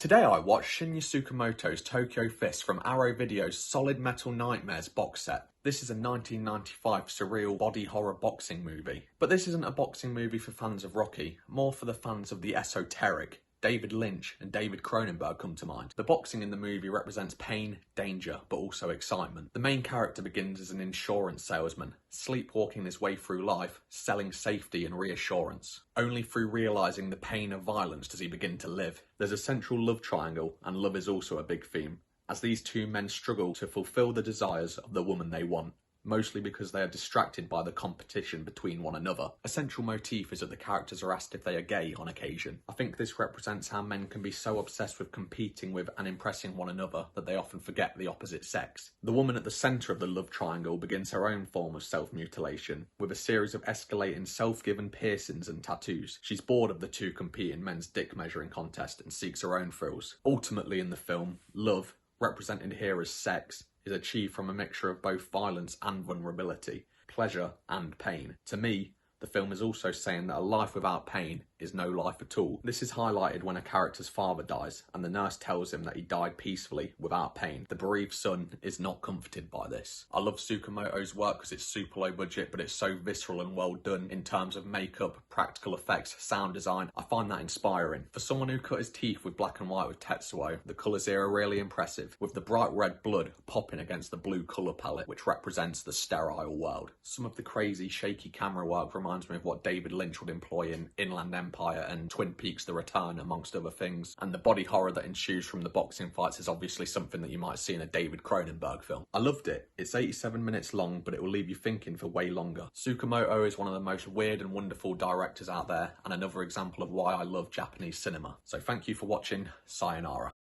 Today I watched Shinya Tsukamoto's Tokyo Fist from Arrow Video's Solid Metal Nightmares box set. This is a 1995 surreal body horror boxing movie. But this isn't a boxing movie for fans of Rocky, more for the fans of the esoteric. David Lynch and David Cronenberg come to mind. The boxing in the movie represents pain, danger, but also excitement. The main character begins as an insurance salesman, sleepwalking his way through life, selling safety and reassurance. Only through realising the pain of violence does he begin to live. There's a central love triangle, and love is also a big theme, as these two men struggle to fulfil the desires of the woman they want, mostly because they are distracted by the competition between one another. A central motif is that the characters are asked if they are gay on occasion. I think this represents how men can be so obsessed with competing with and impressing one another that they often forget the opposite sex. The woman at the centre of the love triangle begins her own form of self-mutilation, with a series of escalating self-given piercings and tattoos. She's bored of the two competing men's dick measuring contest and seeks her own thrills. Ultimately in the film, love, represented here as sex, is achieved from a mixture of both violence and vulnerability, pleasure and pain. To me, the film is also saying that a life without pain is no life at all. This is highlighted when a character's father dies and the nurse tells him that he died peacefully without pain. The bereaved son is not comforted by this. I love Tsukamoto's work because it's super low budget, but it's so visceral and well done in terms of makeup, practical effects, sound design. I find that inspiring. For someone who cut his teeth with black and white with Tetsuo, the colours here are really impressive, with the bright red blood popping against the blue colour palette, which represents the sterile world. Some of the crazy, shaky camera work reminds me of what David Lynch would employ in Inland Empire and Twin Peaks: The Return, amongst other things. And the body horror that ensues from the boxing fights is obviously something that you might see in a David Cronenberg film. I loved it. It's 87 minutes long, but it will leave you thinking for way longer. Tsukamoto is one of the most weird and wonderful directors out there, and another example of why I love Japanese cinema. So thank you for watching. Sayonara.